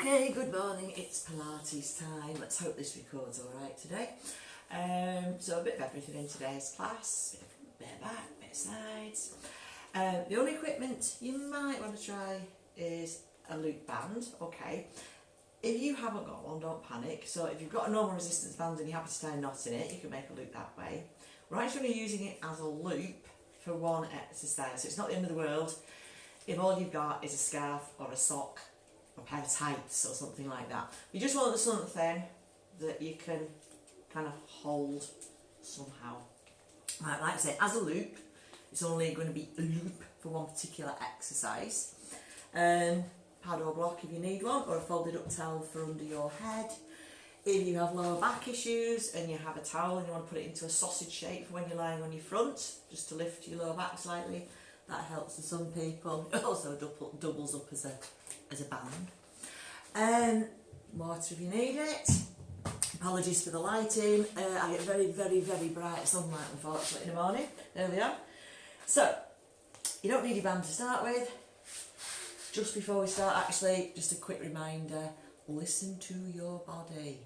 Okay, good morning, it's Pilates time. Let's hope this records alright today. So a bit of everything in today's class, bit of back, bit of sides. The only equipment you might want to try is a loop band, okay. If you haven't got one, don't panic. So if you've got a normal resistance band and you're happy to tie a knot in it, you can make a loop that way. We're actually using it as a loop for one exercise, so it's not the end of the world if all you've got is a scarf or a sock, a pair of tights or something like that. You just want something that you can kind of hold somehow. Like I say, as a loop, it's only going to be a loop for one particular exercise. Pad or block if you need one, or a folded up towel for under your head. If you have lower back issues and you have a towel and you want to put it into a sausage shape for when you're lying on your front, just to lift your lower back slightly, that helps for some people. It also doubles up as a band. Water if you need it. Apologies for the lighting. I get very, very, very bright sunlight unfortunately in the morning. There we are. So, you don't need your band to start with. Just before we start, actually, just a quick reminder, listen to your body.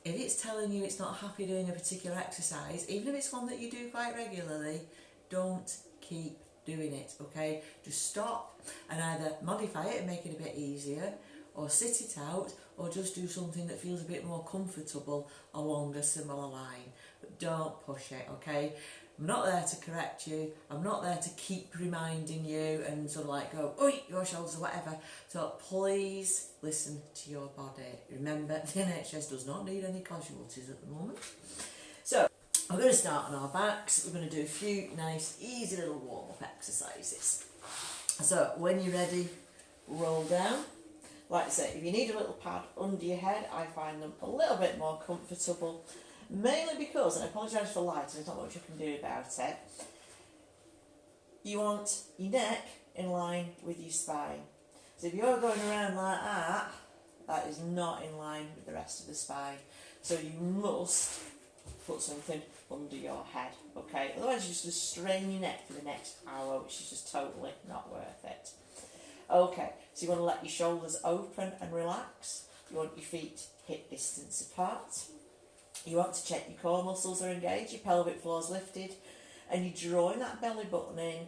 If it's telling you it's not happy doing a particular exercise, even if it's one that you do quite regularly, don't keep doing it, okay? Just stop and either modify it and make it a bit easier, or sit it out, or just do something that feels a bit more comfortable along a similar line. But don't push it, okay? I'm not there to correct you, I'm not there to keep reminding you and sort of like go, oi, your shoulders or whatever. So please listen to your body. Remember, the NHS does not need any casualties at the moment. So, we're going to start on our backs. We're going to do a few nice, easy little warm-up exercises. So, when you're ready, roll down. Like I say, if you need a little pad under your head, I find them a little bit more comfortable. Mainly because, and I apologise for light, there's not much I can do about it, you want your neck in line with your spine. So if you're going around like that, that is not in line with the rest of the spine. So you must put something under your head, okay? Otherwise you're just going to strain your neck for the next hour, which is just totally not worth it. Okay, so you want to let your shoulders open and relax. You want your feet hip distance apart. You want to check your core muscles are engaged, your pelvic floor's lifted, and you're drawing that belly button in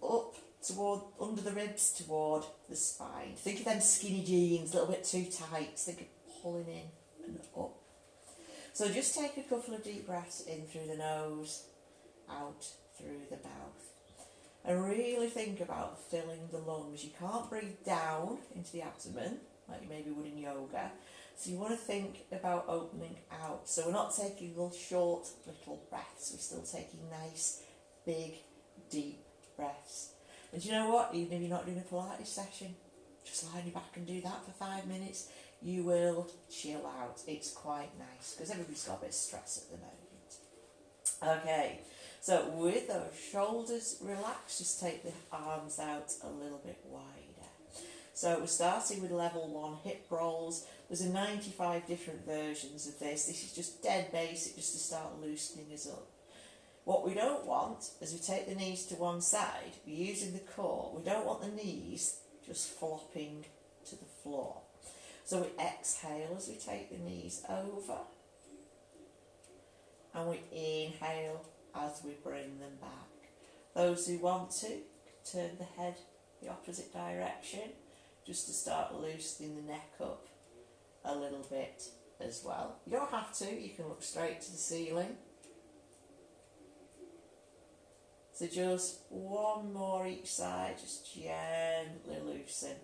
up toward, under the ribs toward the spine. Think of them skinny jeans, a little bit too tight. Think of pulling in and up. So just take a couple of deep breaths in through the nose, out through the mouth. And really think about filling the lungs. You can't breathe down into the abdomen like you maybe would in yoga. So you want to think about opening out. So we're not taking little short little breaths. We're still taking nice, big, deep breaths. And do you know what? Even if you're not doing a Pilates session, just lie on your back and do that for 5 minutes. You will chill out. It's quite nice because everybody's got a bit of stress at the moment. Okay, so with those shoulders relaxed, just take the arms out a little bit wider. So we're starting with level 1 hip rolls. There's a 95 different versions of this. This is just dead basic, just to start loosening us up. What we don't want, as we take the knees to one side, we're using the core. We don't want the knees just flopping to the floor. So we exhale as we take the knees over. And we inhale as we bring them back. Those who want to, turn the head the opposite direction, just to start loosening the neck up a little bit as well. You don't have to, you can look straight to the ceiling. So just one more each side, just gently loosen.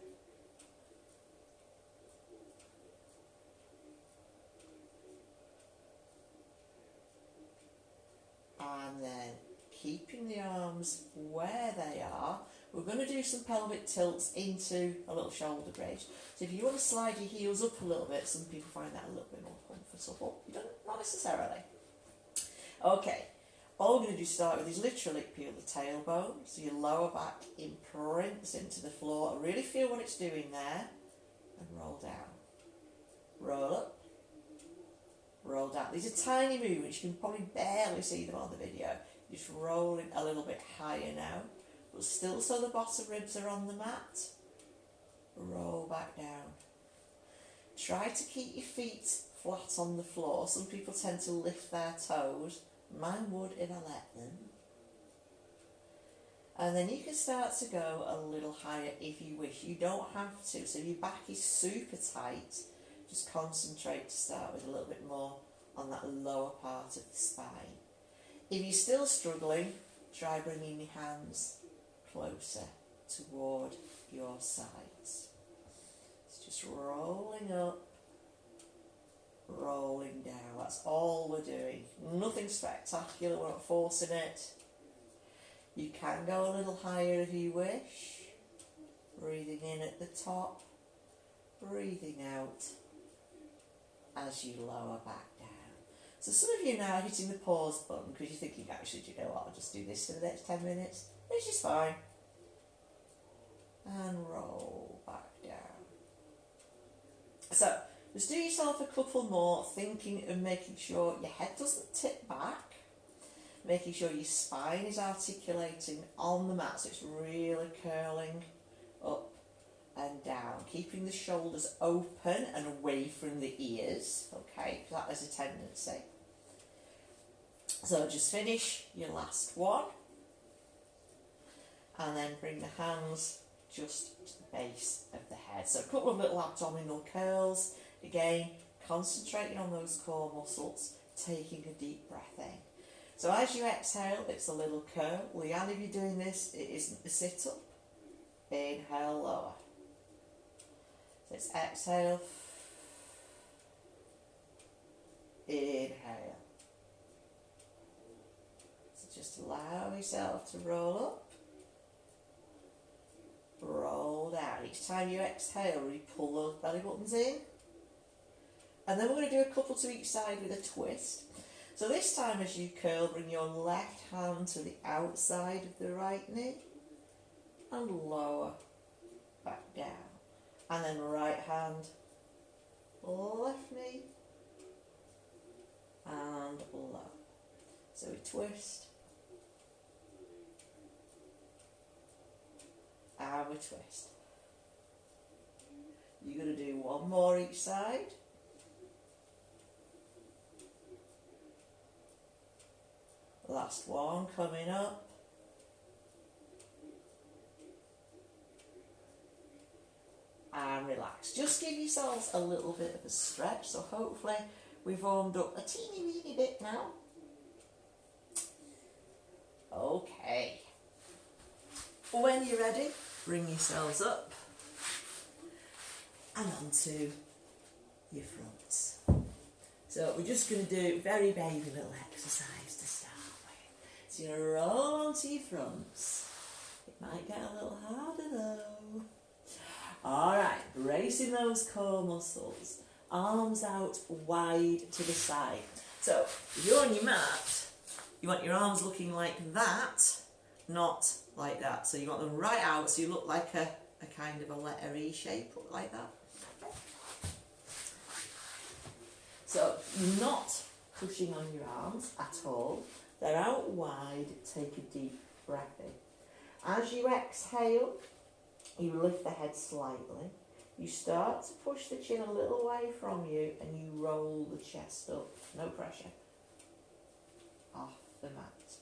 And then keeping the arms where they are, we're going to do some pelvic tilts into a little shoulder bridge. So if you want to slide your heels up a little bit, some people find that a little bit more comfortable. You don't, not necessarily. Okay, all we're going to do to start with is literally peel the tailbone, so your lower back imprints into the floor. Really feel what it's doing there, and roll down. Roll up, roll down. These are tiny movements, you can probably barely see them on the video. Just rolling a little bit higher now, but still so the bottom ribs are on the mat. Roll back down. try to keep your feet flat on the floor. Some people tend to lift their toes. Mine would if I let them. And then you can start to go a little higher if you wish. You don't have to. So if your back is super tight, just concentrate to start with a little bit more on that lower part of the spine. If you're still struggling, try bringing your hands closer toward your sides. It's just rolling up, rolling down. That's all we're doing. Nothing spectacular, we're not forcing it. You can go a little higher if you wish. Breathing in at the top, breathing out as you lower back down. So some of you now are hitting the pause button because you're thinking, actually, do you know what, I'll just do this for the next 10 minutes, which is fine. And roll back down. So just do yourself a couple more, thinking and making sure your head doesn't tip back. Making sure your spine is articulating on the mat, so it's really curling up and down. Keeping the shoulders open and away from the ears, okay, because that is a tendency. So just finish your last one. And then bring the hands just to the base of the head. So a couple of little abdominal curls. Again, concentrating on those core muscles, taking a deep breath in. So as you exhale, it's a little curl. Leanne, if you're doing this, it isn't a sit-up. Inhale, lower. So it's exhale. Inhale. So just allow yourself to roll up. Roll down. Each time you exhale, really pull those belly buttons in. And then we're going to do a couple to each side with a twist. So this time as you curl, bring your left hand to the outside of the right knee and lower back down. And then right hand, left knee and low. So we twist and we twist. You're going to do one more each side. Last one coming up. And relax. Just give yourselves a little bit of a stretch. So hopefully we've warmed up a teeny weeny bit now. Okay. When you're ready, bring yourselves up and onto your fronts. So we're just going to do very baby little exercise to start. So you're going to roll onto your fronts. It might get a little harder though. Alright, bracing those core muscles. Arms out wide to the side. So if you're on your mat, you want your arms looking like that, not like that. So you want them right out so you look like a kind of a letter E shape, like that. So you're not pushing on your arms at all. They're out wide, take a deep breath in. As you exhale, you lift the head slightly. You start to push the chin a little away from you and you roll the chest up. No pressure. Off the mat.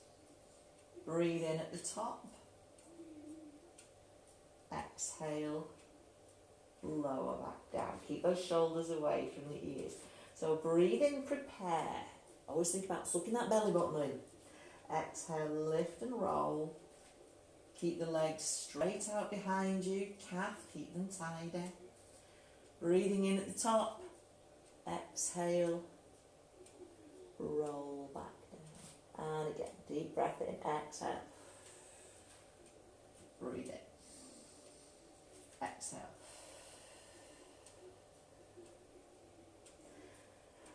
Breathe in at the top. Exhale. Lower back down. Keep those shoulders away from the ears. So breathe in, prepare. Always think about sucking that belly button in. Exhale, lift and roll. Keep the legs straight out behind you. Calf, keep them tidy. Breathing in at the top. Exhale. Roll back down. And again, deep breath in. Exhale. Breathe in. Exhale.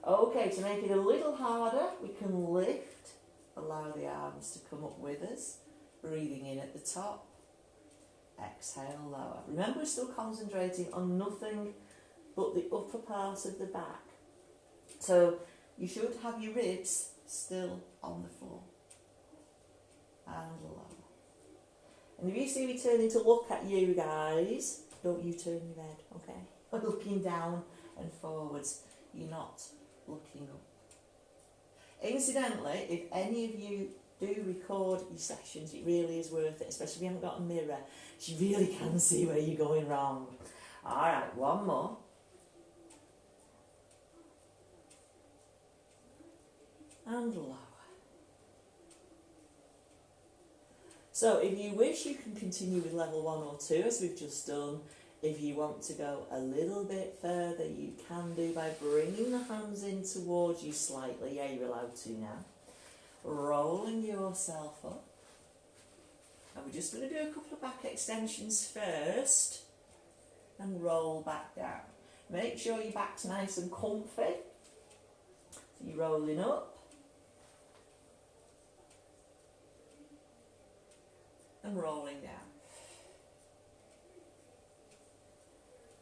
Okay, to make it a little harder, we can lift. Allow the arms to come up with us. Breathing in at the top. Exhale, lower. Remember, we're still concentrating on nothing but the upper part of the back. So you should have your ribs still on the floor. And lower. And if you see me turning to look at you guys, Don't you turn your head, okay? Looking down and forwards. You're not looking up. Incidentally, if any of you do record your sessions, it really is worth it, especially if you haven't got a mirror. You really can see where you're going wrong. Alright, one more. And lower. So if you wish, you can continue with level 1 or 2 as we've just done. If you want to go a little bit further, you can do by bringing the hands in towards you slightly. Yeah, you're allowed to now. Rolling yourself up. And we're just going to do a couple of back extensions first. And roll back down. Make sure your back's nice and comfy. So you're rolling up. And rolling down.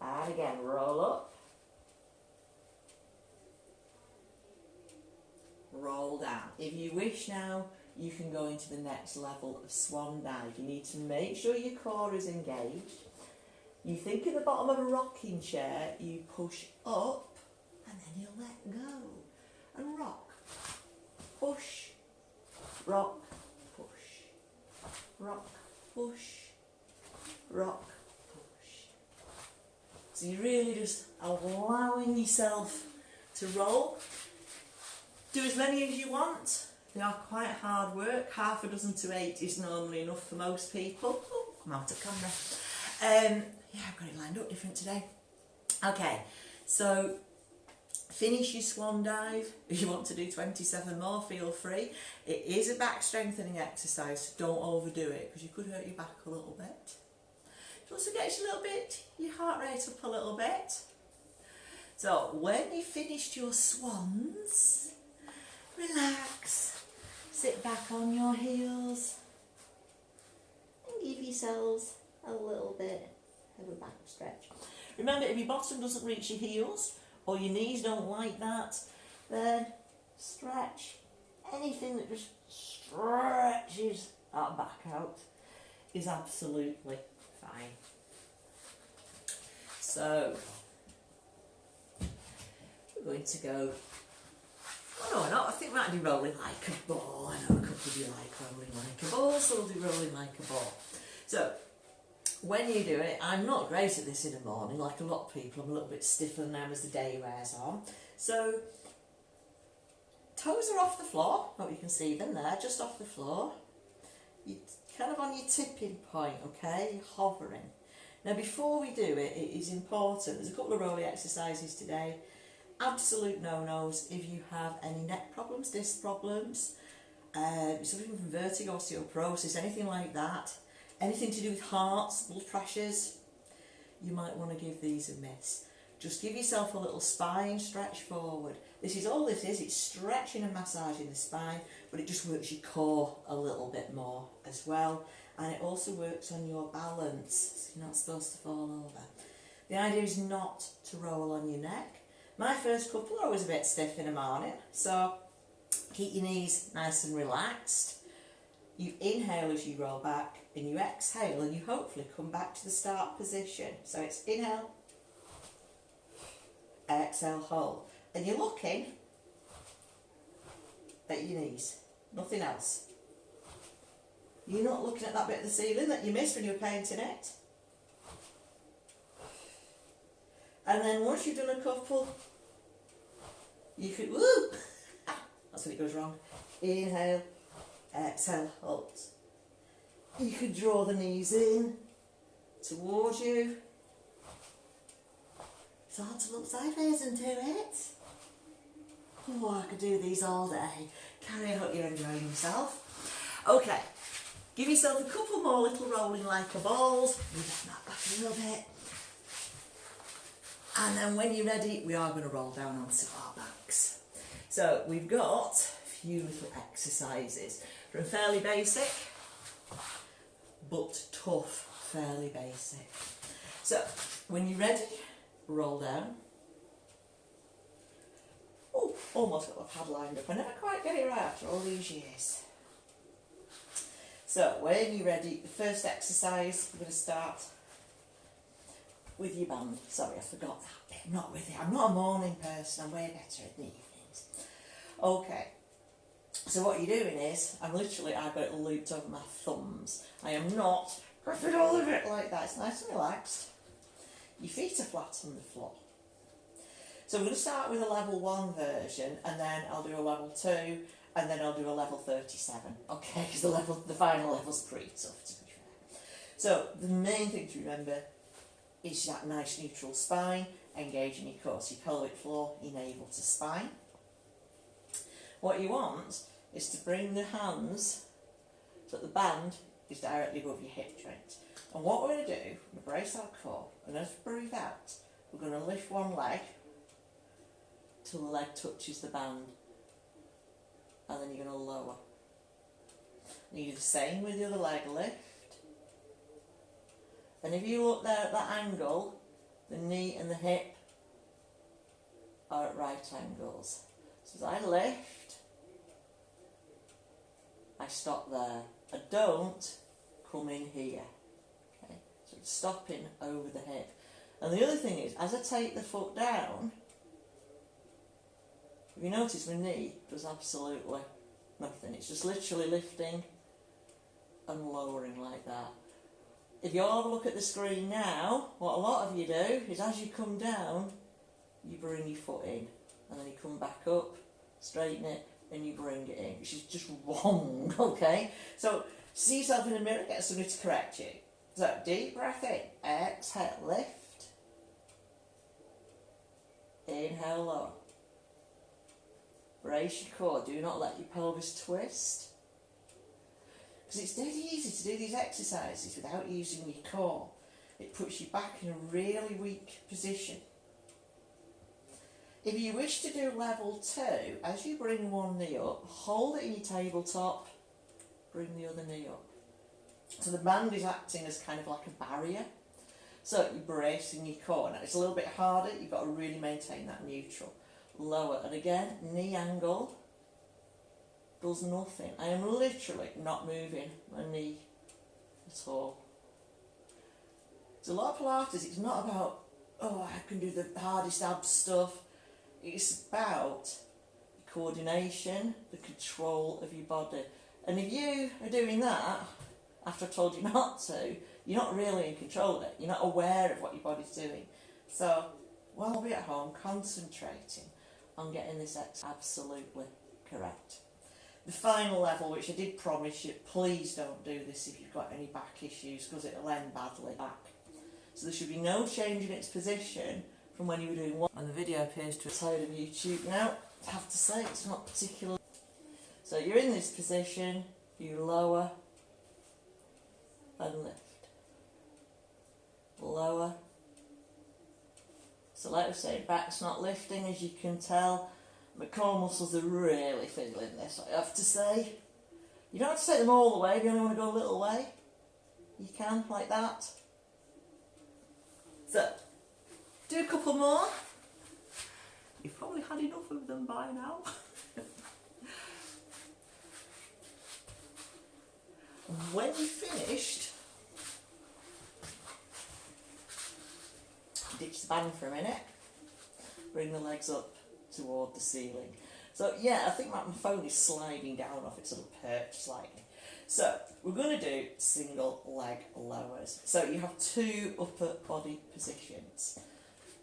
And again, roll up. Roll down. If you wish now, you can go into the next level of swan dive. You need to make sure your core is engaged. You think at the bottom of a rocking chair, you push up and then you let go. And rock. Push. Rock. Push. Rock. Push. Rock. So you're really just allowing yourself to roll. Do as many as you want. They are quite hard work. 6 to 8 is normally enough for most people. Oh, I'm out of camera. Yeah, I've got it lined up different today. Okay, so finish your swan dive. If you want to do 27 more, feel free. It is a back strengthening exercise, so don't overdo it because you could hurt your back a little bit. It also gets you a little bit, your heart rate up a little bit. So when you've finished your swans, relax, sit back on your heels and give yourselves a little bit of a back stretch. Remember, if your bottom doesn't reach your heels or your knees don't like that, then stretch. Anything that just stretches that back out is absolutely fine. So we're going to go. Oh no, we're not. I think we might do rolling like a ball. I know a couple of you like rolling like a ball, so we'll do rolling like a ball. So when you do it, I'm not great at this in the morning, like a lot of people. I'm a little bit stiffer now as the day wears on. So toes are off the floor. Hope you can see them there, just off the floor. You're kind of on your tipping point, okay? You're hovering. Now before we do it, it is important. There's a couple of rolling exercises today. Absolute no-nos if you have any neck problems, disc problems, suffering from vertigo, osteoporosis, anything like that, anything to do with hearts, blood pressures, you might want to give these a miss. Just give yourself a little spine stretch forward. This is all this is, it's stretching and massaging the spine, but it just works your core a little bit more as well. And it also works on your balance, so you're not supposed to fall over. The idea is not to roll on your neck. My first couple are always a bit stiff in the morning, so keep your knees nice and relaxed. You inhale as you roll back, and you exhale, and you hopefully come back to the start position. So it's inhale, exhale, hold. And you're looking at your knees, nothing else. You're not looking at that bit of the ceiling that you missed when you were painting it. And then once you've done a couple, you could, woo! That's when it goes wrong. Inhale, exhale, hold. You could draw the knees in towards you. It's hard to look sideways and do it. Oh, I could do these all day. Carrie, I hope you're enjoying yourself. Okay, give yourself a couple more little rolling like a balls. Move that back a little bit. And then when you're ready, we are going to roll down onto our backs. So we've got a few little exercises from fairly basic, but tough, fairly basic. So when you're ready, roll down. Oh, almost got my pad lined up. I never quite get it right after all these years. So when you're ready, the first exercise, we're going to start with your band. Sorry, I forgot that bit. I'm not with it. I'm not a morning person. I'm way better in the evenings. Okay. So what you're doing is, I've got it looped over my thumbs. I am not gripping all of it like that. It's nice and relaxed. Your feet are flat on the floor. So we're going to start with a level 1 version, and then I'll do a level 2, and then I'll do a level 37. Okay, because the final level's pretty tough, to be fair. So the main thing to remember is that nice neutral spine, engaging your core. So your pelvic floor, your navel to spine. What you want is to bring the hands so that the band is directly above your hip joint. And what we're going to do, we're going to brace our core, and as we breathe out, we're going to lift one leg till the leg touches the band, and then you're going to lower. And you do the same with the other leg, lift. And if you look there at that angle, the knee and the hip are at right angles. So as I lift, I stop there. I don't come in here. Okay? So it's stopping over the hip. And the other thing is, as I take the foot down, if you notice my knee does absolutely nothing. It's just literally lifting and lowering like that. If you all look at the screen now, what a lot of you do is as you come down, you bring your foot in, and then you come back up, straighten it, and you bring it in, which is just wrong, okay? So see yourself in the mirror, get somebody to correct you. So deep breath in, exhale, lift, inhale, lower. Brace your core, do not let your pelvis twist. Because it's dead easy to do these exercises without using your core. It puts you back in a really weak position. If you wish to do level 2, as you bring one knee up, hold it in your tabletop, bring the other knee up. So the band is acting as kind of like a barrier. So you're bracing your core. Now it's a little bit harder, you've got to really maintain that neutral. Lower, and again, knee angle does nothing. I am literally not moving my knee at all. It's a lot of Pilates. It's not about, oh, I can do the hardest abs stuff. It's about the coordination, the control of your body. And if you are doing that after I told you not to, you're not really in control of it. You're not aware of what your body's doing. So while we're at home, concentrating on getting this absolutely correct. The final level, which I did promise you, please don't do this if you've got any back issues, because it'll end badly back. So there should be no change in its position from when you were doing one. And the video appears to be tired of YouTube now. I have to say, it's not particular. So you're in this position, you lower and lift. Lower. So like I say, back's not lifting, as you can tell. My core muscles are really feeling this, I have to say. You don't have to take them all the way, if you only want to go a little way. You can, like that. So, do a couple more. You've probably had enough of them by now. When you've finished, ditch the band for a minute, bring the legs up toward the ceiling. So yeah, I think my phone is sliding down off its little perch slightly. So we're going to do single leg lowers. So you have 2 upper body positions.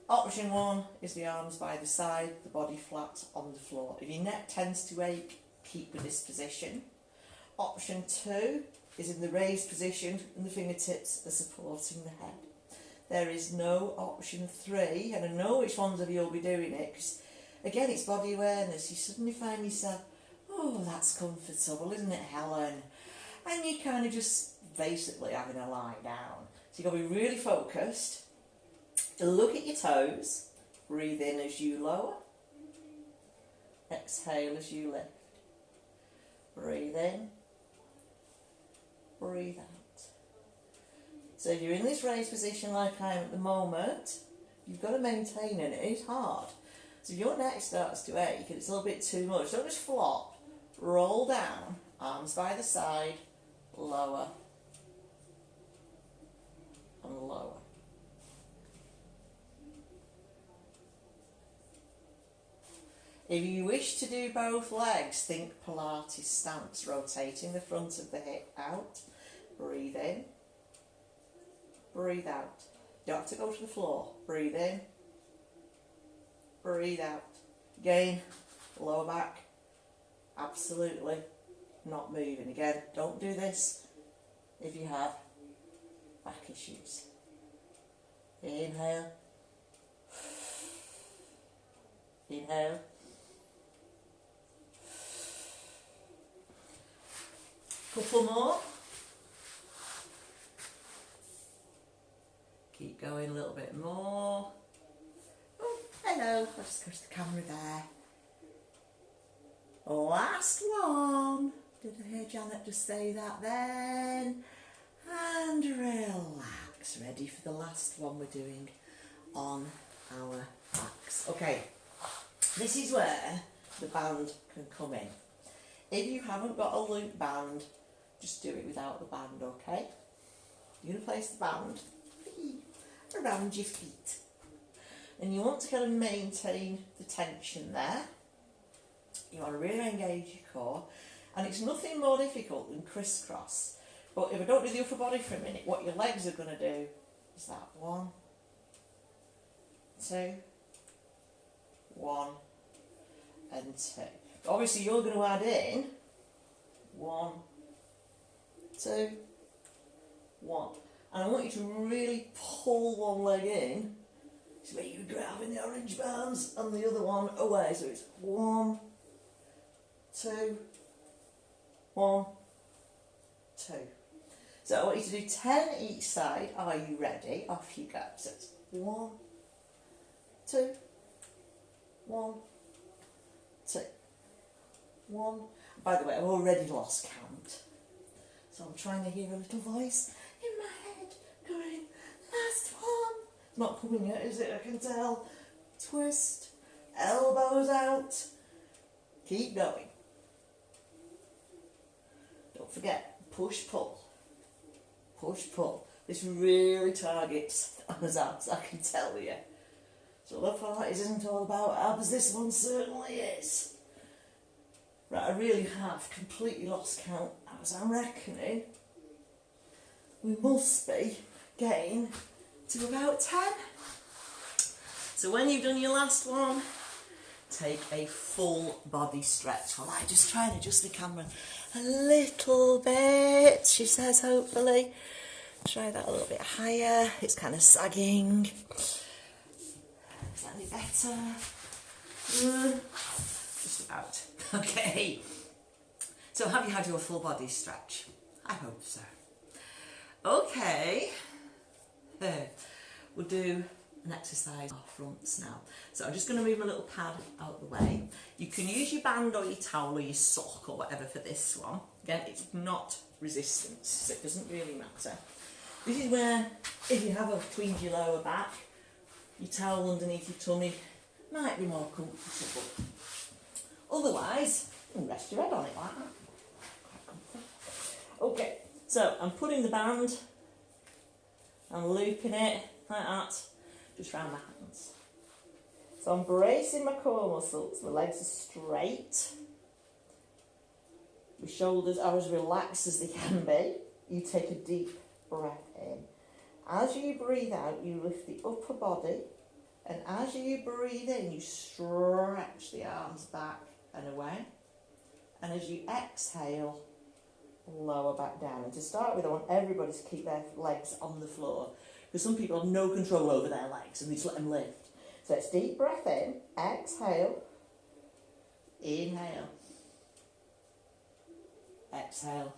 Option 1 is the arms by the side, the body flat on the floor. If your neck tends to ache, keep with this position. Option 2 is in the raised position and the fingertips are supporting the head. There is no option 3, and I know which ones of you will be doing it, because again it's body awareness. You suddenly find yourself, oh, that's comfortable, isn't it, Helen? And you kind of just basically having a lie down. So you've got to be really focused. Look at your toes. Breathe in as you lower. Exhale as you lift. Breathe in. Breathe out. So if you're in this raised position like I am at the moment, you've got to maintain it. It is hard. So if your neck starts to ache and it's a little bit too much, don't just flop. Roll down, arms by the side, lower and lower. If you wish to do both legs, think Pilates stance, rotating the front of the hip out. Breathe in. Breathe out. You don't have to go to the floor. Breathe in. Breathe out. Again, lower back. Absolutely not moving. Again, don't do this if you have back issues. Inhale. Inhale. Couple more. Keep going a little bit more. Oh, hello. I'll just go to the camera there. Last one. Did I hear Janet just say that then? And relax. Ready for the last one we're doing on our backs. Okay, this is where the band can come in. If you haven't got a loop band, just do it without the band, okay? You're going to place the band around your feet. And you want to kind of maintain the tension there. You want to really engage your core. And it's nothing more difficult than crisscross. But if I don't do the upper body for a minute, what your legs are going to do is that 1, 2, 1 and 2. Obviously you're going to add in 1, 2, 1. And I want you to really pull one leg in. So where you're grabbing the orange bands and the other one away. So it's 1, 2, 1, 2. So I want you to do 10 each side. Are you ready? Off you go. So it's 1, 2, 1, 2, 1. By the way, I've already lost count. So I'm trying to hear a little voice in my head going, last one. It's not coming yet, is it? I can tell. Twist. Elbows out. Keep going. Don't forget, push, pull. Push, pull. This really targets Anna's abs, I can tell you. So the Pilates isn't all about abs, this one certainly is. Right, I really have completely lost count as I'm reckoning. We must be getting to about 10. So when you've done your last one, take a full body stretch. Well, I just try and adjust the camera a little bit, she says, hopefully. Try that a little bit higher. It's kind of sagging. Is that any better? Just about. Okay. So have you had your full body stretch? I hope so. Okay. We'll do an exercise off fronts now. So I'm just going to move my little pad out the way. You can use your band or your towel or your sock or whatever for this one. Again, it's not resistance, so it doesn't really matter. This is where, if you have a tweed your lower back, your towel underneath your tummy might be more comfortable. Otherwise, you can rest your head on it like that. Okay, so I'm putting the band, I'm looping it like that, just round my hands. So I'm bracing my core muscles, my legs are straight, my shoulders are as relaxed as they can be. You take a deep breath in. As you breathe out, you lift the upper body, and as you breathe in, you stretch the arms back and away. And as you exhale, lower back down. And to start with, I want everybody to keep their legs on the floor, because some people have no control over their legs and they just let them lift. So it's deep breath in, exhale, inhale, exhale.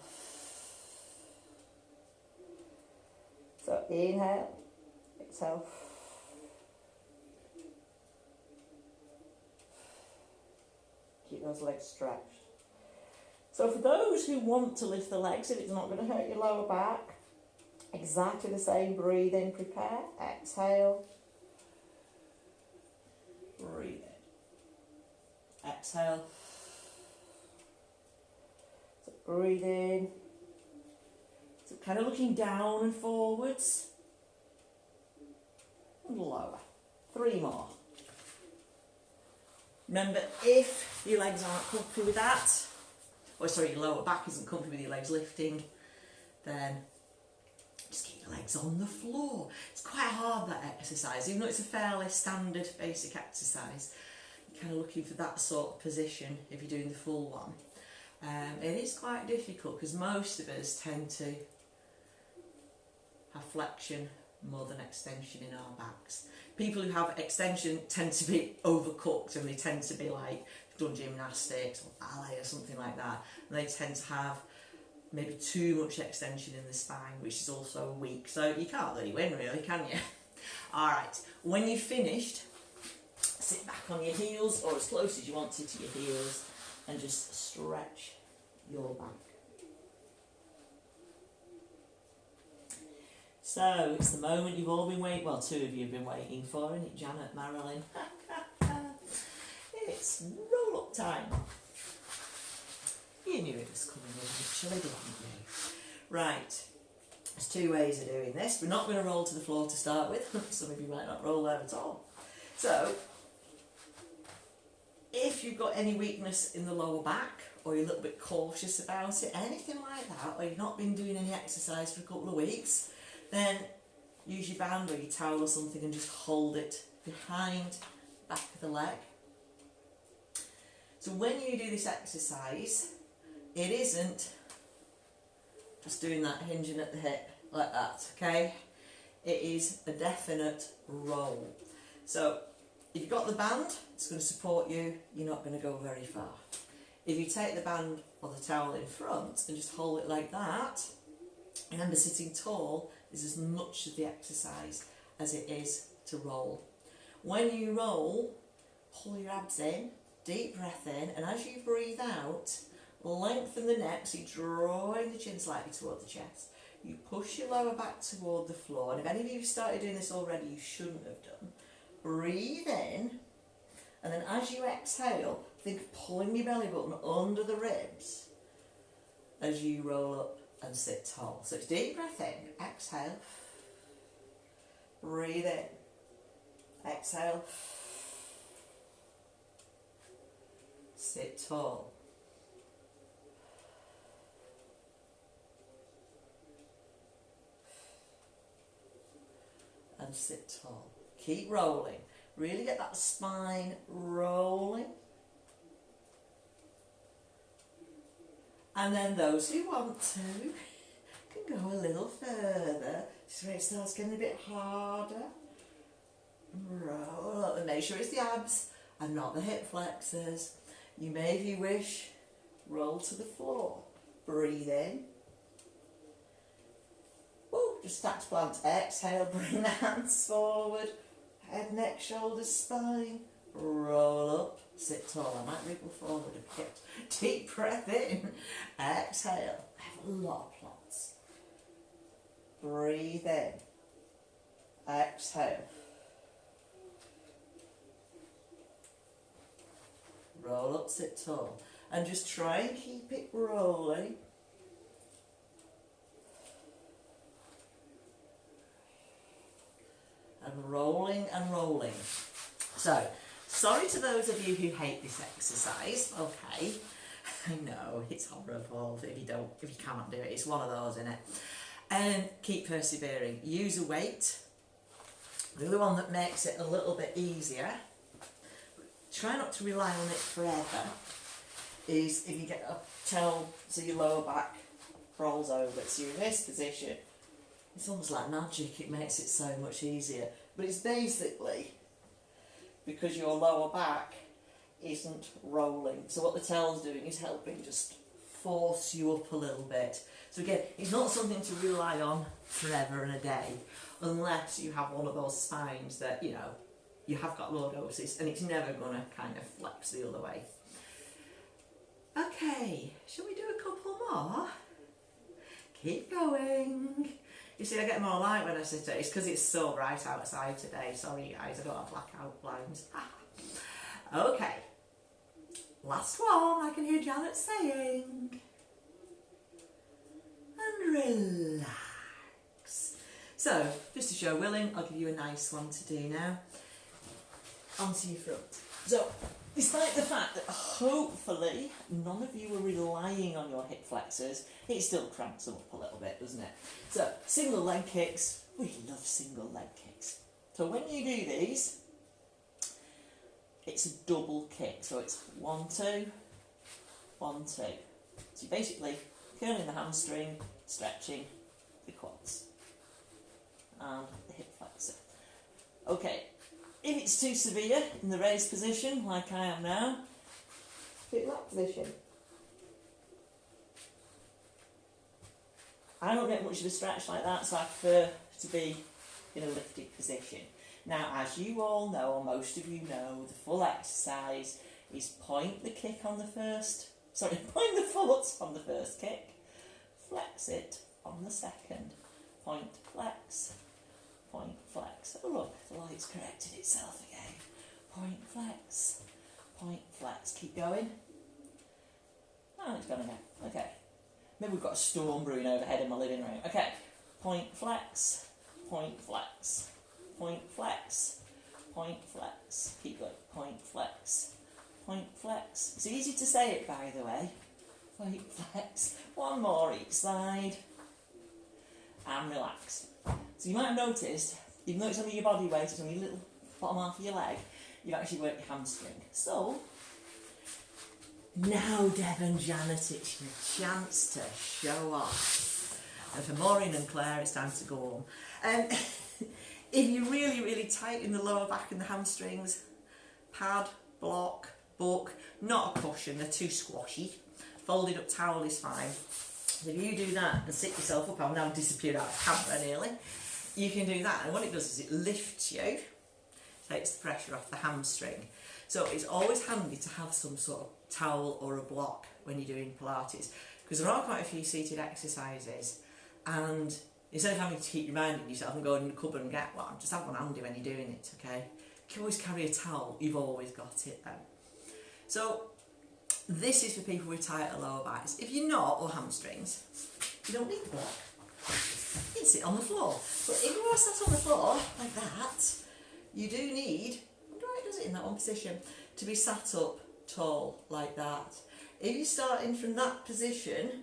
So inhale, exhale. Keep those legs stretched. So for those who want to lift the legs, if it's not going to hurt your lower back, exactly the same. Breathe in, prepare, exhale. Breathe in, exhale. So breathe in. So kind of looking down and forwards. And lower. 3 more. Remember, if your legs aren't comfy with that, or sorry, your lower back isn't comfy with your legs lifting, then just keep your legs on the floor. It's quite hard, that exercise, even though it's a fairly standard basic exercise. You're kind of looking for that sort of position if you're doing the full one. It is quite difficult because most of us tend to have flexion more than extension in our backs. People who have extension tend to be overcooked, and they tend to be like done gymnastics or ballet or something like that, and they tend to have maybe too much extension in the spine, which is also weak. So you can't really win, really, can you? Alright, when you've finished, sit back on your heels or as close as you want to your heels and just stretch your back. So it's the moment you've all been waiting, well, two of you have been waiting for, isn't it, Janet, Marilyn? It's roll up time. You knew it was coming eventually, didn't you? Right, there's two ways of doing this. We're not going to roll to the floor to start with. Some of you might not roll there at all. So, if you've got any weakness in the lower back, or you're a little bit cautious about it, anything like that, or you've not been doing any exercise for a couple of weeks, then use your band or your towel or something and just hold it behind the back of the leg. So when you do this exercise, it isn't just doing that hinging at the hip like that, okay? It is a definite roll. So if you've got the band, it's going to support you, you're not going to go very far. If you take the band or the towel in front and just hold it like that, remember sitting tall is as much of the exercise as it is to roll. When you roll, pull your abs in, deep breath in, and as you breathe out, lengthen the neck, so you're drawing the chin slightly toward the chest. You push your lower back toward the floor, and if any of you have started doing this already, you shouldn't have done. Breathe in, and then as you exhale, think of pulling your belly button under the ribs as you roll up and sit tall. So it's deep breath in, exhale, breathe in, exhale, sit tall. And sit tall. Keep rolling. Really get that spine rolling. And then those who want to can go a little further. So it starts getting a bit harder. Roll up and make sure it's the abs and not the hip flexors. You may, if you wish, roll to the floor. Breathe in. Woo, just stacked plant. Exhale, bring the hands forward. Head, neck, shoulders, spine. Roll up. Sit tall. I might wriggle forward a bit. Deep breath in. Exhale. I have a lot of plants. Breathe in. Exhale. Roll up, sit tall. And just try and keep it rolling. And rolling and rolling. So, sorry to those of you who hate this exercise, okay. I know, it's horrible if you can't do it, it's one of those, isn't it? And keep persevering. Use a weight. The other one that makes it a little bit easier, try not to rely on it forever, is if you get a towel so your lower back rolls over, so you're in this position. It's almost like magic, it makes it so much easier. But it's basically because your lower back isn't rolling. So what the towel's doing is helping just force you up a little bit. So again, it's not something to rely on forever and a day, unless you have one of those spines that, you know, you have got lordosis and it's never going to kind of flex the other way. Okay, shall we do a couple more? Keep going. You see, I get more light when I sit it. It's because it's so bright outside today. Sorry guys, I don't have blackout blinds. Okay, last one, I can hear Janet saying. And relax. So, just to show willing, I'll give you a nice one to do now. Onto your front. So, despite the fact that hopefully none of you are relying on your hip flexors, it still cramps them up a little bit, doesn't it? So, single leg kicks, we love single leg kicks. So when you do these, it's a double kick. So it's 1, 2, 1, 2. So you're basically curling the hamstring, stretching the quads and the hip flexor. Okay, if it's too severe in the raised position, like I am now, do that position. I don't get much of a stretch like that, so I prefer to be in a lifted position. Now, as you all know, or most of you know, the full exercise is point the kick on the first, point the foot on the first kick, flex it on the second, point, flex, point, flex. Oh look, the light's corrected itself again. Point, flex, keep going. Oh, it's gone again, okay. Maybe we've got a storm brewing overhead in my living room. Okay, point, flex, point, flex, point, flex, point, flex. Keep going, point, flex, point, flex. It's easy to say it, by the way. Point, flex. One more each side. And relax. So you might have noticed, even though it's only your body weight, it's only your little bottom half of your leg, you've actually worked your hamstring. So, now, Devon Janet, it's your chance to show off. And for Maureen and Claire, it's time to go home. If you're really, really tight in the lower back and the hamstrings, pad, block, book, not a cushion, they're too squashy. Folded up towel is fine. So if you do that and sit yourself up, I'll now disappear out of camera nearly. You can do that, and what it does is it lifts you, takes the pressure off the hamstring. So it's always handy to have some sort of towel or a block when you're doing Pilates, because there are quite a few seated exercises, and instead of having to keep reminding yourself and going in the cupboard and get one, just have one handy when you're doing it, okay? You can always carry a towel, you've always got it then. So this is for people with tighter lower backs. If you're not, or hamstrings, you don't need the block. You can sit on the floor. But if you are sat on the floor like that, you do need, I wonder why it does it in that one position, to be sat up tall like that. If you're starting from that position,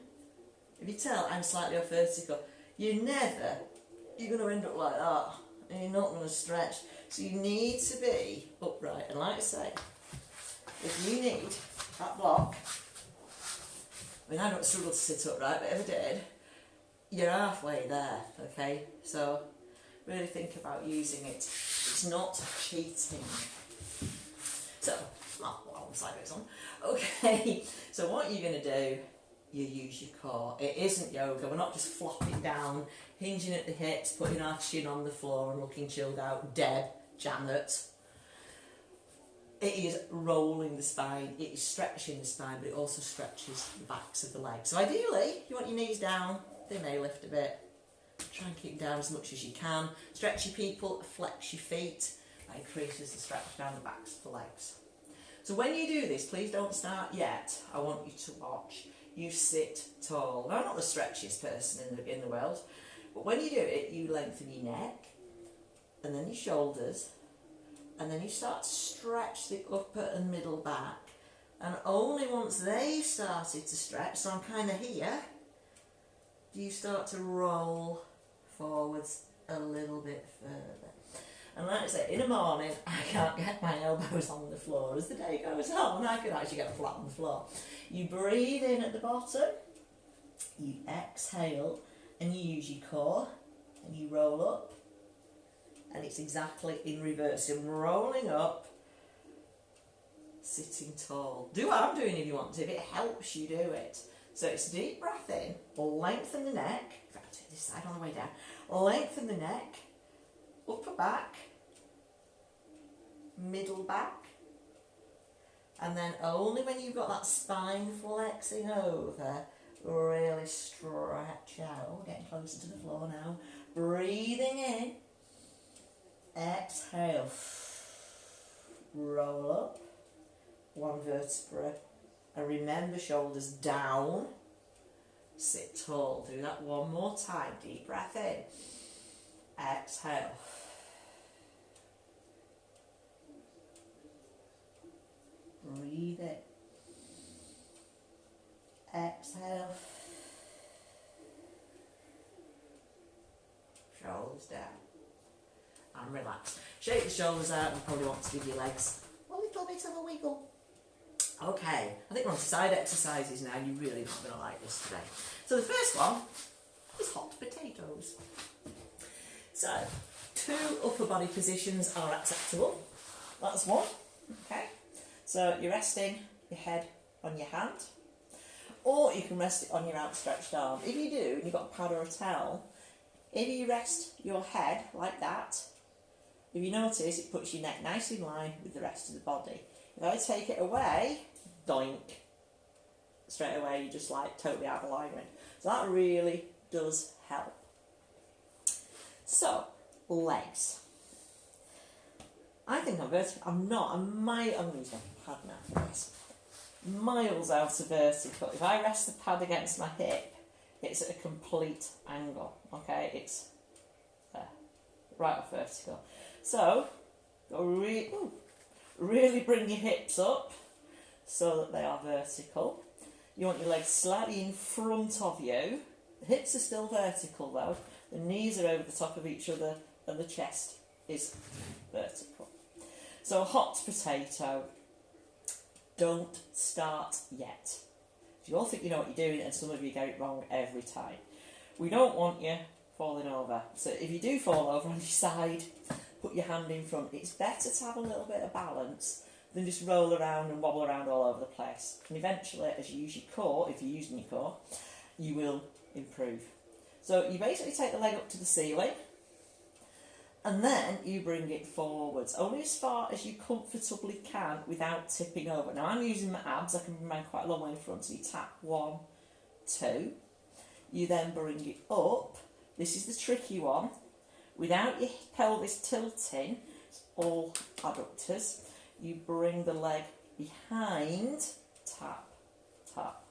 if you tell I'm slightly off vertical, you're going to end up like that, and you're not going to stretch. So you need to be upright, and like I say, if you need that block, I mean, I don't struggle to sit upright, but if I did, you're halfway there, okay? So really think about using it. It's not cheating. So, one side goes on. Okay, so what you're going to do, you use your core. It isn't yoga. We're not just flopping down, hinging at the hips, putting our chin on the floor and looking chilled out. Deb, Janet. It is rolling the spine, it is stretching the spine, but it also stretches the backs of the legs. So ideally, you want your knees down, they may lift a bit. Try and keep them down as much as you can. Stretch your people, flex your feet. That increases the stretch down the backs of the legs. So when you do this, please don't start yet. I want you to watch. You sit tall. Now, I'm not the stretchiest person in the world, but when you do it, you lengthen your neck, and then your shoulders, and then you start to stretch the upper and middle back, and only once they've started to stretch, so I'm kind of here, do you start to roll forwards a little bit further. And like I say, in the morning, I can't get my elbows on the floor. As the day goes on, I can actually get flat on the floor. You breathe in at the bottom, you exhale, and you use your core, and you roll up, and it's exactly in reverse. You're rolling up, sitting tall. Do what I'm doing if you want to. If it helps you do it. So it's deep breath in, lengthen the neck. In fact, do this side on the way down. Lengthen the neck, upper back, middle back, and then only when you've got that spine flexing over, really stretch out. We're getting closer to the floor now. Breathing in, exhale, roll up, one vertebra, and remember shoulders down, sit tall. Do that one more time. Deep breath in, exhale, exhale. Shoulders down. And relax. Shake the shoulders out and probably want to give your legs a little bit of a wiggle. Okay, I think we're on to side exercises now. You're really not going to like this today. So the first one is hot potatoes. So, 2 upper body positions are acceptable. That's one. Okay. So you're resting your head on your hand, or you can rest it on your outstretched arm. If you do, and you've got a pad or a towel, if you rest your head like that, if you notice, it puts your neck nice in line with the rest of the body. If I take it away, doink, straight away you're just like totally out of alignment. So that really does help. So, legs. I think I'm vertical. I'm not. I'm going to use my pad now for this. Miles out of vertical. If I rest the pad against my hip, it's at a complete angle. Okay, it's there, right off vertical. So, really bring your hips up so that they are vertical. You want your legs slightly in front of you. The hips are still vertical though. The knees are over the top of each other and the chest is vertical. So a hot potato, don't start yet. You all think you know what you're doing and some of you get it wrong every time. We don't want you falling over. So if you do fall over on your side, put your hand in front. It's better to have a little bit of balance than just roll around and wobble around all over the place. And eventually, as you use your core, if you're using your core, you will improve. So you basically take the leg up to the ceiling and then you bring it forwards, only as far as you comfortably can without tipping over. Now I'm using my abs, I can bring mine quite a long way in front, so you tap 1, 2. You then bring it up. This is the tricky one. Without your pelvis tilting, it's all adductors, you bring the leg behind, tap, tap.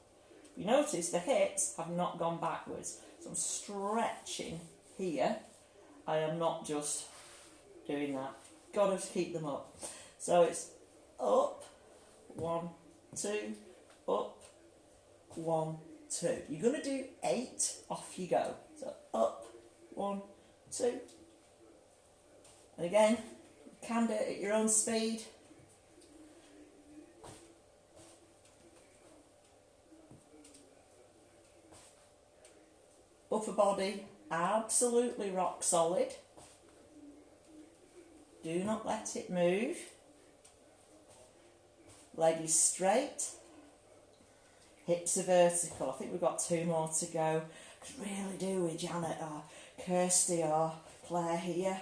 You notice the hips have not gone backwards. So I'm stretching here. I am not just doing that. Got to keep them up. So it's up, 1, 2, up, 1, 2. You're going to do 8, off you go. So up, 1, 2. And again, you can do it at your own speed. Upper body absolutely rock solid. Do not let it move. Leg is straight. Hips are vertical. I think we've got 2 more to go. Could really do with Janet or Kirsty or Claire here.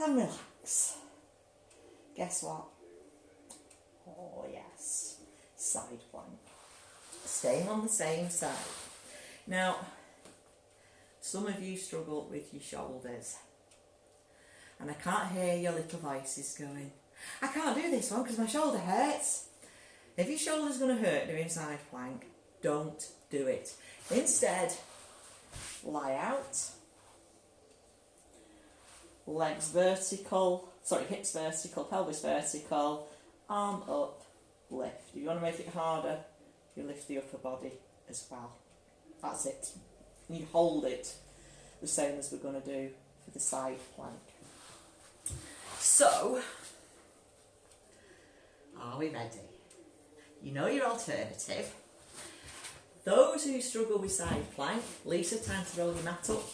And relax. Guess what? Oh yes, side plank. Staying on the same side. Now, some of you struggle with your shoulders. And I can't hear your little voices going, I can't do this one because my shoulder hurts. If your shoulder's going to hurt doing side plank, don't do it. Instead, lie out. Legs vertical, hips vertical, pelvis vertical, arm up, lift. If you want to make it harder, you lift the upper body as well. That's it. You hold it the same as we're going to do for the side plank. So, are we ready? You know your alternative. Those who struggle with side plank, Lisa, time to roll your mat up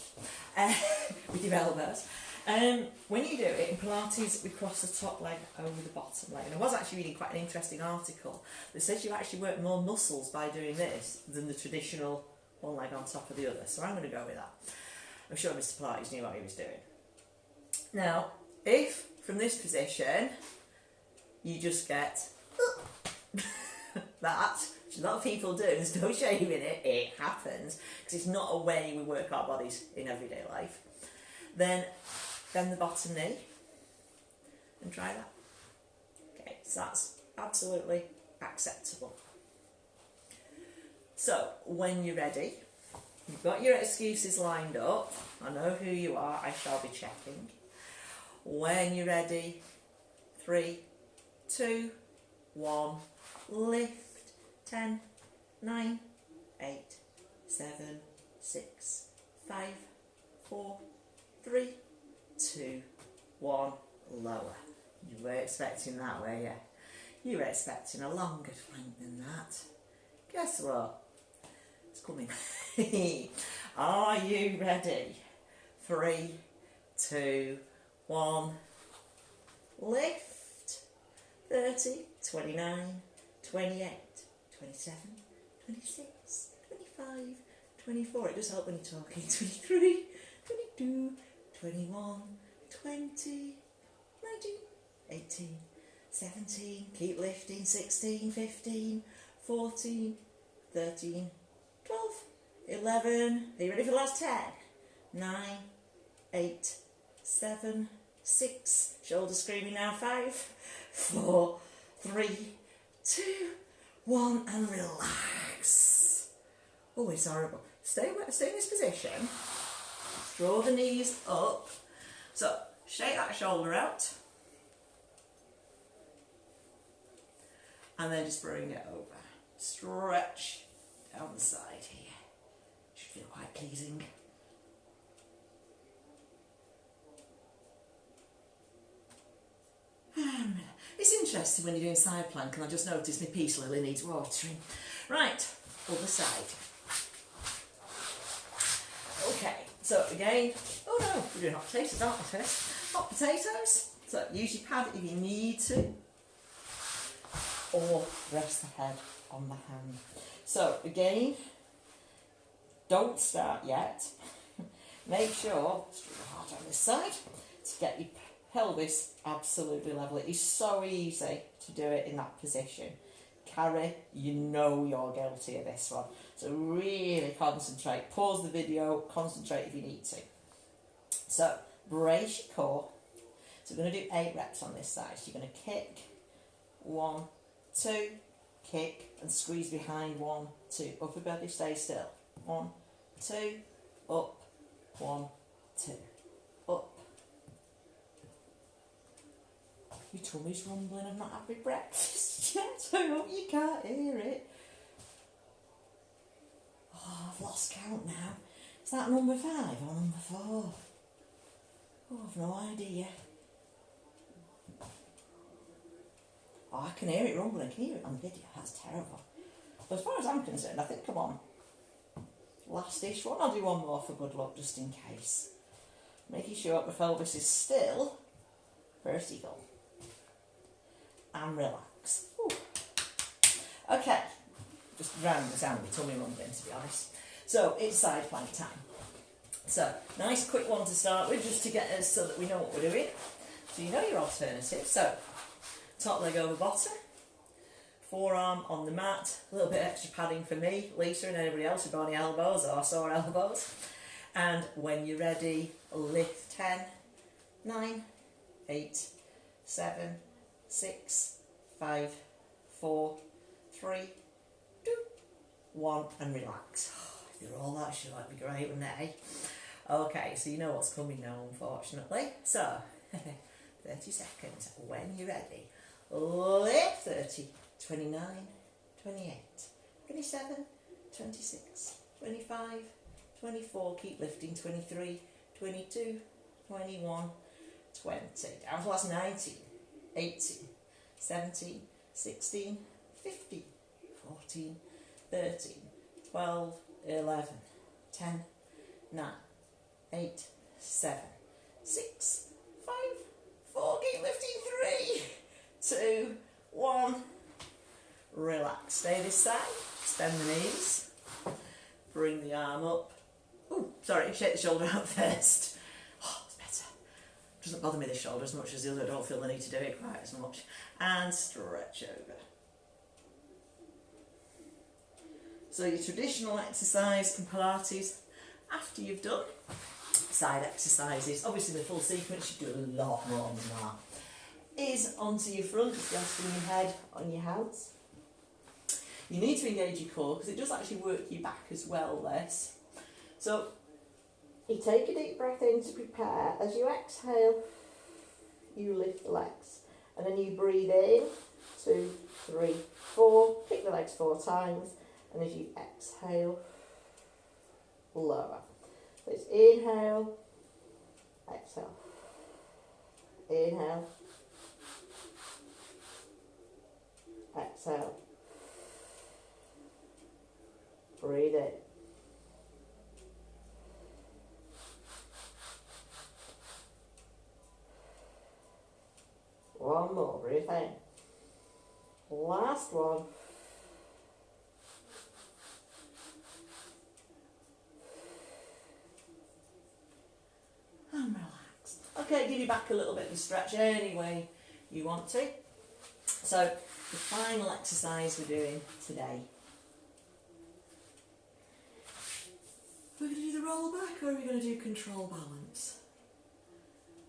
with your elbows. When you do it in Pilates, we cross the top leg over the bottom leg. And I was actually reading quite an interesting article that says you actually work more muscles by doing this than the traditional one leg on top of the other. So I'm going to go with that. I'm sure Mr. Pilates knew what he was doing. Now, if from this position you just get that, which a lot of people do, there's no shame in it, it happens, because it's not a way we work our bodies in everyday life, then bend the bottom knee and try that. Okay, so that's absolutely acceptable. So, when you're ready, you've got your excuses lined up, I know who you are, I shall be checking. When you're ready, 3, 2, 1, lift, 10, 9, 8, 7, 6, 5, 4, 3, 2, 1, lower. You were expecting that, were you? You were expecting a longer flank than that. Guess what? It's coming. Are you ready? 3, 2, 1, lift. 30, 29, 28, 27, 26, 25, 24. It does help when you're talking. 23, 22, 21, 20, 19, 18, 17, keep lifting, 16, 15, 14, 13, 12, 11, are you ready for the last 10? 9, 8, 7, 6, shoulders screaming now, 5, 4, 3, 2, 1, and relax. Oh, it's horrible. Stay in this position, draw the knees up, so shake that shoulder out, and then just bring it over. Stretch down the side here. Should feel quite pleasing. It's interesting when you're doing side plank, and I just noticed my peace lily needs watering. Right, other side. Okay, so again, oh no, we're doing hot potatoes, aren't we first? Hot potatoes, so use your pad if you need to, or rest the head on the hand. So again, don't start yet. Make sure, straight hard on this side, to get your pelvis absolutely level. It is so easy to do it in that position. Carrie, you know you're guilty of this one. So really concentrate. Pause the video, concentrate if you need to. So brace your core. So we're going to do 8 reps on this side. So you're going to kick, 1, 2, kick, and squeeze behind, 1, 2. Upper body, stay still. 1, 2, up, 1, 2, up. Your tummy's rumbling. I've not had my breakfast yet. I hope you can't hear it. Oh, I've lost count now. Is that number 5 or number 4? Oh, I've no idea. Oh, I can hear it rumbling. Can you hear it on video? That's terrible. But as far as I'm concerned, I think I'm on last-ish one. I'll do one more for good luck, just in case. Making sure the pelvis is still vertical. And relax. Ooh. Okay, just round the sound of my tummy rumbling, to be honest. So it's side plank time. So nice quick one to start with, just to get us so that we know what we're doing. So you know your alternative. So top leg over bottom, forearm on the mat, a little bit extra padding for me, Lisa and anybody else with bony elbows or sore elbows. And when you're ready, lift 10, 9, 8, 7, 6, 5, 4, 3, 2, 1, and relax. If you're all that short, that'd be great, wouldn't it? Okay, so you know what's coming now, unfortunately. So, 30 seconds. When you're ready, lift 30, 29, 28, 27, 26, 25, 24. Keep lifting. 23, 22, 21, 20. Down to last 19. 18, 17, 16, 15, 14, 13, 12, 11, 10, 9, 8, 7, 6, 5, 4, keep lifting, 3, 2, 1, relax. Stay this side, extend the knees, bring the arm up. Oh, sorry, shake the shoulder out first. Doesn't bother me this shoulder as much as the other. I don't feel the need to do it quite as much. And stretch over. So your traditional exercise in Pilates, after you've done side exercises, obviously the full sequence, you do a lot more than that, is onto your front, resting your head on your hands. You need to engage your core because it does actually work your back as well, this. So you take a deep breath in to prepare. As you exhale, you lift the legs. And then you breathe in 2, 3, 4. Kick the legs 4 times, and as you exhale, lower. So it's inhale, exhale, inhale, exhale, breathe in. One more, breathe in. Last one. And relax. Okay, give your back a little bit of a stretch any way you want to. So, the final exercise we're doing today. We're going to do the roll back, or are we going to do control balance?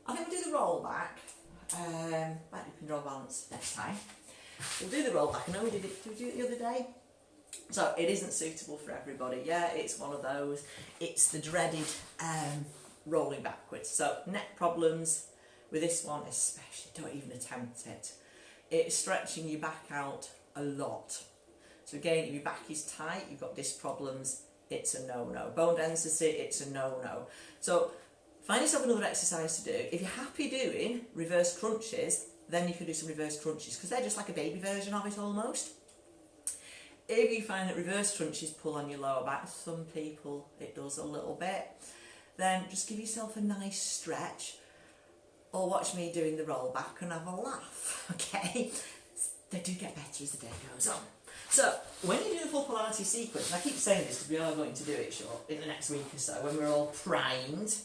I think we'll do the roll back. Might do control balance next time. We'll do the roll back. I know did we do it the other day? So it isn't suitable for everybody. Yeah, it's one of those. It's the dreaded rolling backwards. So neck problems with this one especially, don't even attempt it. It's stretching your back out a lot. So again, if your back is tight, you've got disc problems, it's a no-no. Bone density, it's a no-no. So find yourself another exercise to do. If you're happy doing reverse crunches, then you can do some reverse crunches because they're just like a baby version of it almost. If you find that reverse crunches pull on your lower back, some people it does a little bit, then just give yourself a nice stretch or watch me doing the roll back and have a laugh, okay? They do get better as the day goes on. So, when you do the full Pilates sequence, and I keep saying this because we are going to do it short in the next week or so, when we're all primed,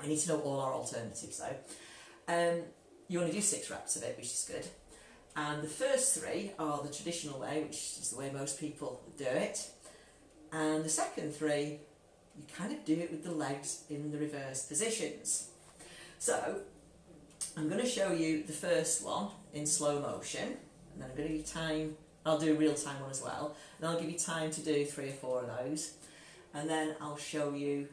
I need to know all our alternatives though. You only do 6 reps of it, which is good. And the first 3 are the traditional way, which is the way most people do it. And the second 3, you kind of do it with the legs in the reverse positions. So, I'm going to show you the first one in slow motion, and then I'm going to give you time, I'll do a real time one as well, and I'll give you time to do 3 or 4 of those. And then I'll show you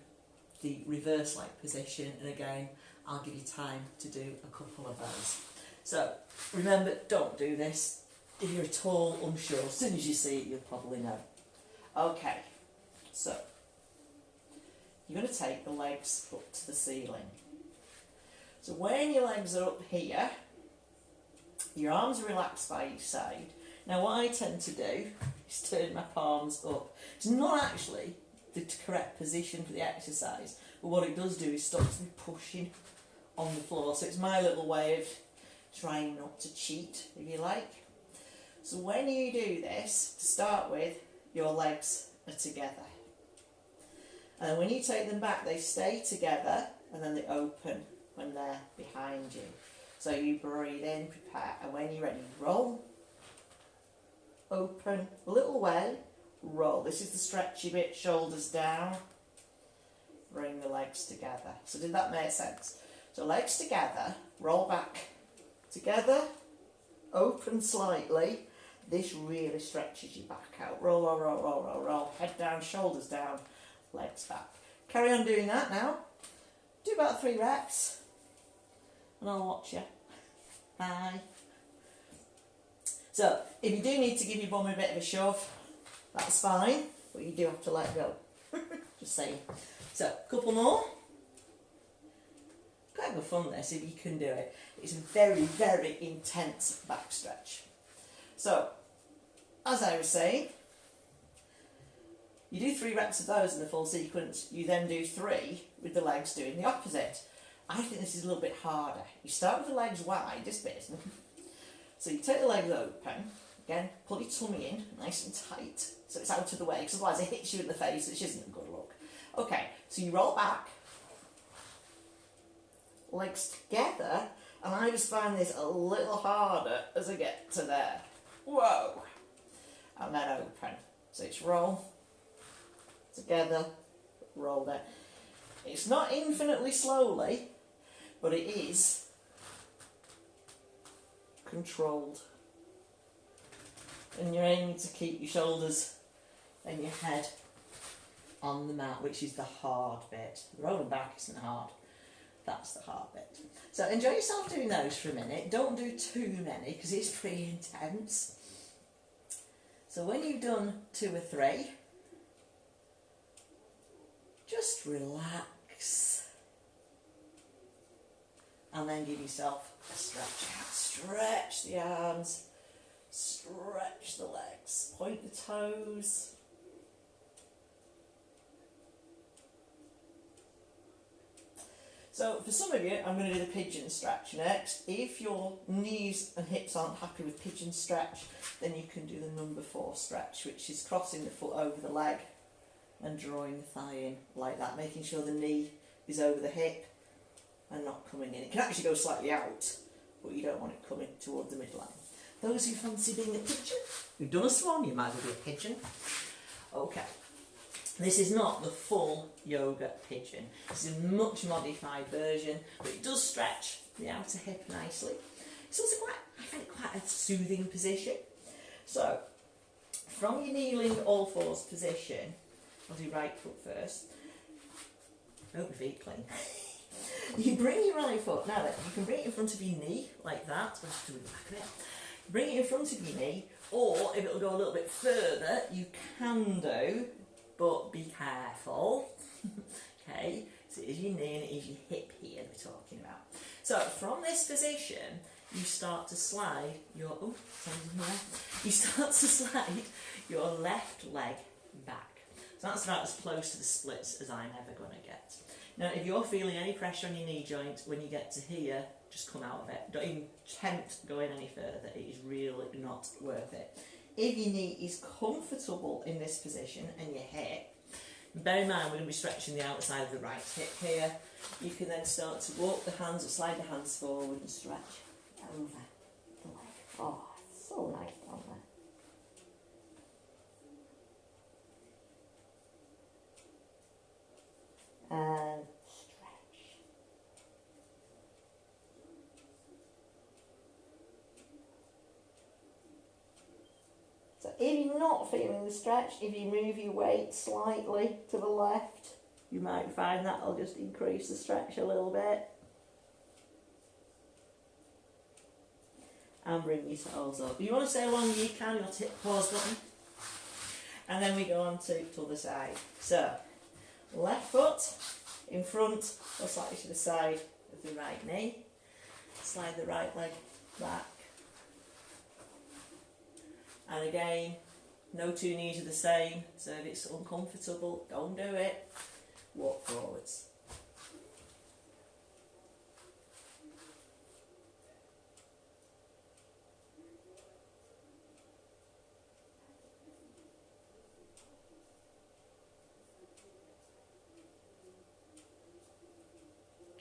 the reverse-like position, and again, I'll give you time to do a couple of those. So, remember, don't do this. If you're at all unsure, as soon as you see it, you'll probably know. Okay, so, you're going to take the legs up to the ceiling. So when your legs are up here, your arms are relaxed by each side. Now what I tend to do is turn my palms up. It's not actually the correct position for the exercise, but what it does do is stops me pushing on the floor. So it's my little way of trying not to cheat, if you like. So when you do this, to start with, your legs are together. And when you take them back, they stay together and then they open when they're behind you. So you breathe in, prepare, and when you're ready, roll, open, a little way, roll. This is the stretchy bit, shoulders down, bring the legs together. So did that make sense? So legs together, roll back, together, open slightly. This really stretches your back out. Roll, roll, roll, roll, roll, roll. Head down, shoulders down, legs back. Carry on doing that now. Do about 3 reps. And I'll watch you. Bye. So, if you do need to give your bum a bit of a shove, that's fine, but you do have to let go. Just saying. So, a couple more. Quite good fun this, if you can do it. It's a very, very intense back stretch. So, as I was saying, you do 3 reps of those in the full sequence, you then do 3 with the legs doing the opposite. I think this is a little bit harder. You start with the legs wide, this bit. So you take the legs open, again, pull your tummy in, nice and tight, so it's out of the way, because otherwise it hits you in the face, which isn't a good look. Okay, so you roll back, legs together, and I just find this a little harder as I get to there. Whoa! And then open. So it's roll, together, roll down. It's not infinitely slowly, but it is controlled. And you're aiming to keep your shoulders and your head on the mat, which is the hard bit. The rolling back isn't hard. That's the hard bit. So enjoy yourself doing those for a minute. Don't do too many because it's pretty intense. So when you've done 2 or 3, just relax. And then give yourself a stretch out. Stretch the arms, stretch the legs, point the toes. So for some of you, I'm going to do the pigeon stretch next. If your knees and hips aren't happy with pigeon stretch, then you can do the number 4 stretch, which is crossing the foot over the leg and drawing the thigh in like that, making sure the knee is over the hip and not coming in. It can actually go slightly out, but you don't want it coming toward the midline. Those who fancy being a pigeon, who've done a swan, you might as well be a pigeon. Okay. This is not the full yoga pigeon. This is a much modified version, but it does stretch the outer hip nicely. It's also I find it quite a soothing position. So, from your kneeling all fours position, I'll do right foot first. Hope your feet clean. You bring your right foot, now then, you can bring it in front of your knee, like that. I'll just do the back of it. Bring it in front of your knee, or if it'll go a little bit further, you can do, but be careful. Okay, so it is your knee and it is your hip here we're talking about. So from this position, you start to slide your you start to slide your left leg back. So that's about as close to the splits as I'm ever going to get. Now, if you're feeling any pressure on your knee joint when you get to here, just come out of it. Don't even attempt going any further. It is really not worth it. If your knee is comfortable in this position and your hip, bear in mind we're going to be stretching the outside of the right hip here. You can then start to walk the hands or slide the hands forward and stretch over the leg. Oh, so nice down there. And stretch. So if you're not feeling the stretch, if you move your weight slightly to the left, you might find that'll just increase the stretch a little bit. And bring yourselves up. If you want to stay longer, you can. You'll hit the pause button. And then we go on to the other side. So, left foot in front or slightly to the side of the right knee. Slide the right leg back. And again, no 2 knees are the same, so if it's uncomfortable, don't do it. Walk forwards.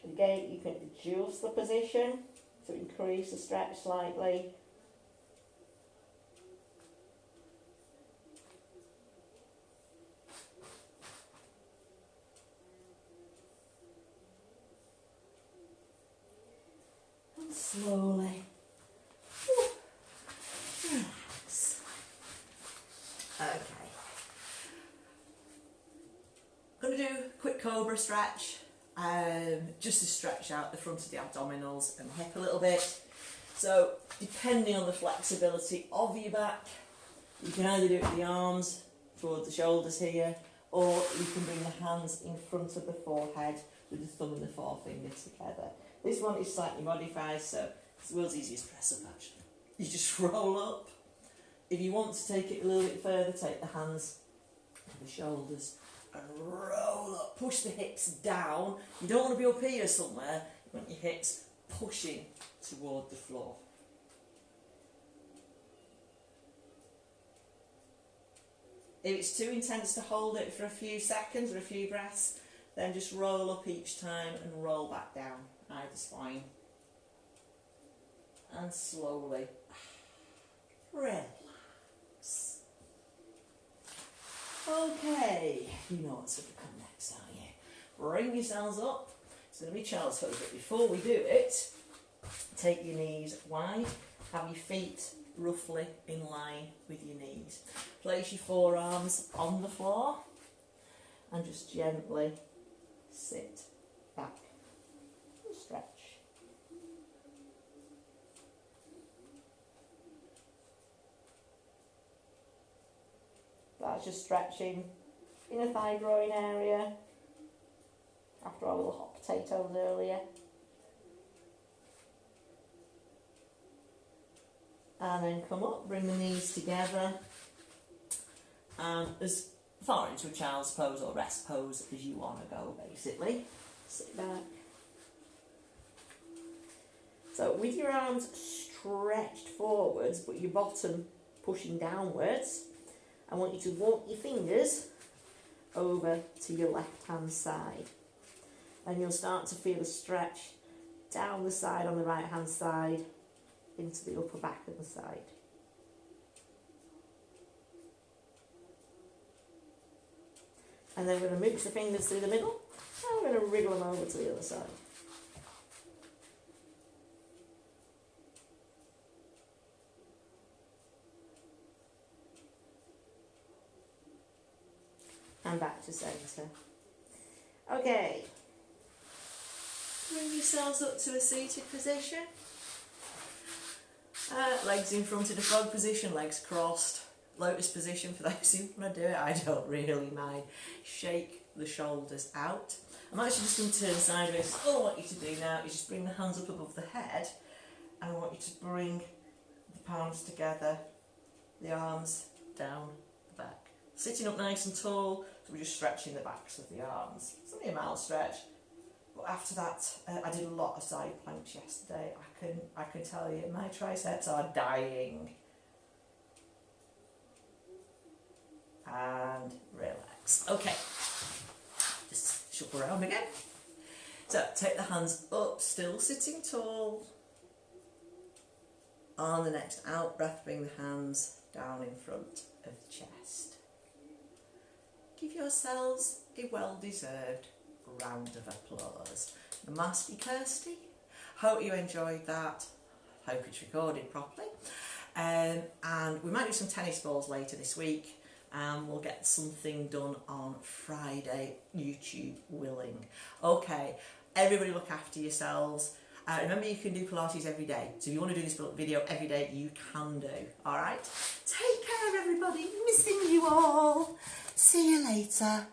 Again, you can adjust the position to increase the stretch slightly. And slowly relax. Okay. I'm going to do a quick cobra stretch. Just to stretch out the front of the abdominals and hip a little bit. So depending on the flexibility of your back, you can either do it with the arms towards the shoulders here, or you can bring the hands in front of the forehead with the thumb and the forefinger together. This one is slightly modified, so it's the world's easiest press up actually. You just roll up. If you want to take it a little bit further, take the hands to the shoulders and roll up, push the hips down. You don't want to be up here somewhere, you want your hips pushing toward the floor. If it's too intense to hold it for a few seconds or a few breaths, then just roll up each time and roll back down, either's fine. And slowly relax. Okay, you know what's going to come next, don't you? Bring yourselves up. It's going to be child's pose, but before we do it, take your knees wide, have your feet roughly in line with your knees. Place your forearms on the floor and just gently sit back. that's just stretching inner thigh groin area after our little hot potatoes earlier. And then come up, bring the knees together, and as far into a child's pose or rest pose as you want to go, basically. Sit back. So with your arms stretched forwards but your bottom pushing downwards, I want you to walk your fingers over to your left hand side, and you'll start to feel a stretch down the side on the right hand side into the upper back of the side. And then we're going to mix the fingers through the middle, and we're going to wriggle them over to the other side. And back to centre. Okay. Bring yourselves up to a seated position. Legs in front of the frog position, legs crossed. Lotus position for those who want to do it. I don't really mind. Shake the shoulders out. I'm actually just going to turn sideways. All I want you to do now is just bring the hands up above the head, and I want you to bring the palms together, the arms down the back. Sitting up nice and tall, so we're just stretching the backs of the arms. It's only a mild stretch, but after that, I did a lot of side planks yesterday. I can tell you, my triceps are dying. And relax. Okay, just shuffle around again. So take the hands up, still sitting tall. On the next out breath, bring the hands down in front of the chest. Give yourselves a well-deserved round of applause. Namaste, Kirsty. Hope you enjoyed that. Hope it's recorded properly. And we might do some tennis balls later this week. And we'll get something done on Friday, YouTube willing. Okay, everybody look after yourselves. Remember, you can do Pilates every day. So if you want to do this video every day, you can do. All right? Take care, everybody. Missing you all. See you later.